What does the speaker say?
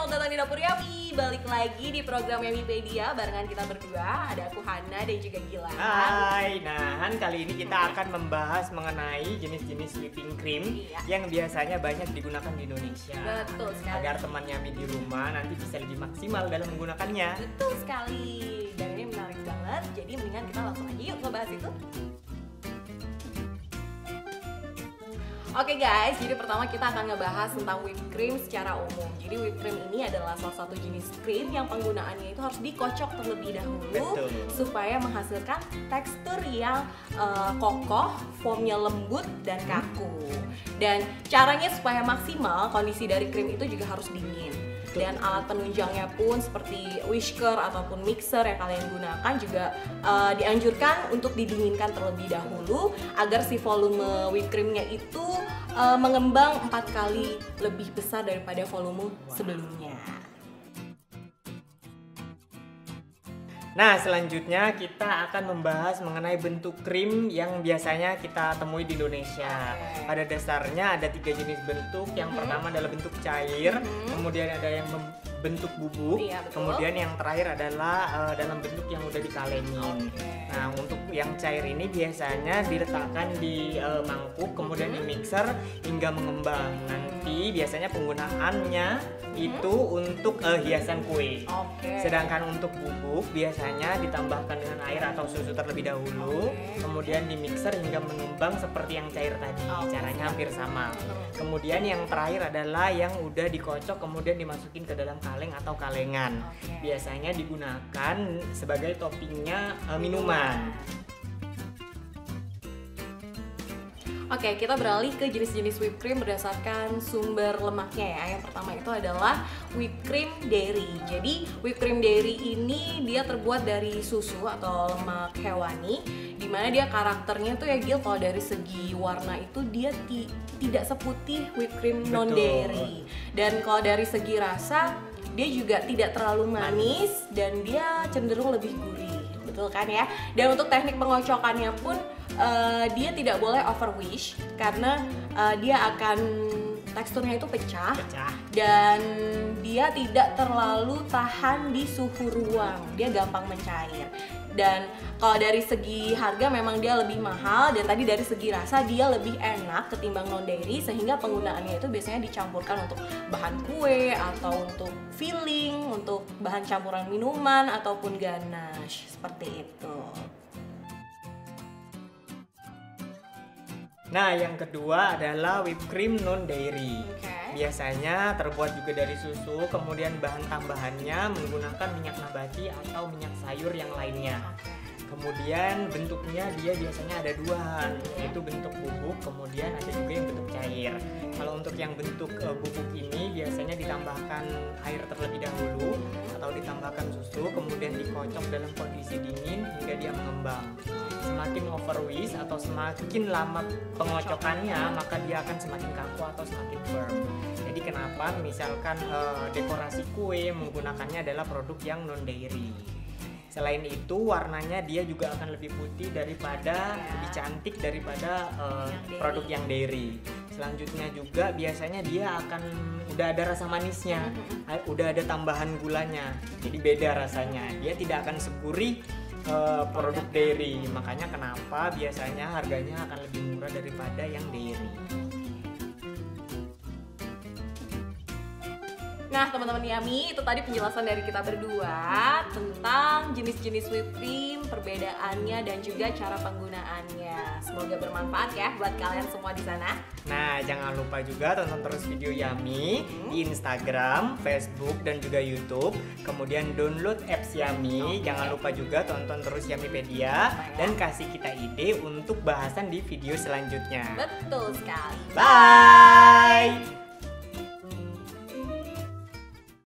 selamat datang di Dapur Yami. Balik lagi di program Yamipedia barengan kita berdua. Ada aku Hana dan juga Gilang. Hai, nah kali ini kita akan membahas mengenai jenis-jenis whipping cream yang biasanya banyak digunakan di Indonesia. Betul sekali. Agar teman Yami di rumah nanti bisa lebih maksimal dalam menggunakannya. Betul sekali. Dan ini menarik banget. Jadi mendingan kita langsung aja yuk ngebahas itu. Oke guys, jadi pertama kita akan ngebahas tentang whipped cream secara umum. Jadi whipped cream ini adalah salah satu jenis krim yang penggunaannya itu harus dikocok terlebih dahulu. Betul. Supaya menghasilkan tekstur yang kokoh, foamnya lembut dan kaku. Dan caranya supaya maksimal, kondisi dari krim itu juga harus dingin. Dan alat penunjangnya pun seperti whisker ataupun mixer yang kalian gunakan juga dianjurkan untuk didinginkan terlebih dahulu agar si volume whipped creamnya itu mengembang 4 kali lebih besar daripada volume sebelumnya. Nah, selanjutnya kita akan membahas mengenai bentuk krim yang biasanya kita temui di Indonesia. Pada dasarnya ada 3 jenis bentuk. Yang pertama adalah bentuk cair, kemudian ada yang bentuk bubuk, kemudian yang terakhir adalah dalam bentuk yang udah dikalengin. Nah, untuk yang cair ini biasanya diletakkan di mangkuk, kemudian di mixer hingga mengembang. Nanti biasanya penggunaannya itu untuk hiasan kue. Sedangkan untuk bubuk biasanya ditambahkan dengan air atau susu terlebih dahulu, kemudian di mixer hingga mengembang seperti yang cair tadi. Caranya hampir sama. Kemudian yang terakhir adalah yang udah dikocok kemudian dimasukin ke dalam kaleng atau kalengan. Biasanya digunakan sebagai toppingnya minuman. Oke, kita beralih ke jenis-jenis whipped cream berdasarkan sumber lemaknya ya. Yang pertama itu adalah whipped cream dairy. Jadi whipped cream dairy ini dia terbuat dari susu atau lemak hewani, dimana dia karakternya tuh ya Gil, kalau dari segi warna itu dia tidak seputih whipped cream non dairy. Dan kalau dari segi rasa dia juga tidak terlalu manis dan dia cenderung lebih gurih. Betul kan ya? Dan untuk teknik pengocokannya pun dia tidak boleh overwish karena dia akan teksturnya itu pecah dan dia tidak terlalu tahan di suhu ruang, dia gampang mencair. Dan kalau dari segi harga memang dia lebih mahal, dan tadi dari segi rasa dia lebih enak ketimbang non dairy, sehingga penggunaannya itu biasanya dicampurkan untuk bahan kue atau untuk filling, untuk bahan campuran minuman ataupun ganache seperti itu. Nah, yang kedua adalah whipped cream non dairy. Biasanya terbuat juga dari susu, kemudian bahan tambahannya menggunakan minyak nabati atau minyak sayur yang lainnya. Kemudian bentuknya dia biasanya ada 2, yaitu bentuk bubuk, kemudian ada juga yang bentuk cair. Kalau untuk yang bentuk bubuk ini biasanya ditambahkan air terlebih dahulu atau ditambahkan susu, kemudian dikocok dalam kondisi dingin hingga dia mengembang. Semakin overwish atau semakin lama pengocokannya, maka dia akan semakin kaku atau semakin firm. Jadi kenapa misalkan dekorasi kue menggunakannya adalah produk yang non dairy. Selain itu warnanya dia juga akan lebih putih daripada, lebih cantik daripada produk yang dairy. Selanjutnya juga biasanya dia akan udah ada rasa manisnya, udah ada tambahan gulanya, jadi beda rasanya. Dia tidak akan segurih produk dairy, makanya kenapa biasanya harganya akan lebih murah daripada yang dairy. Nah teman-teman Yami, itu tadi penjelasan dari kita berdua tentang jenis-jenis whipped cream, perbedaannya dan juga cara penggunaannya. Semoga bermanfaat ya buat kalian semua di sana. Nah, jangan lupa juga tonton terus video Yami di Instagram, Facebook, dan juga YouTube. Kemudian download apps Yami. Jangan lupa juga tonton terus Yamipedia dan kasih kita ide untuk bahasan di video selanjutnya. Betul sekali. Bye!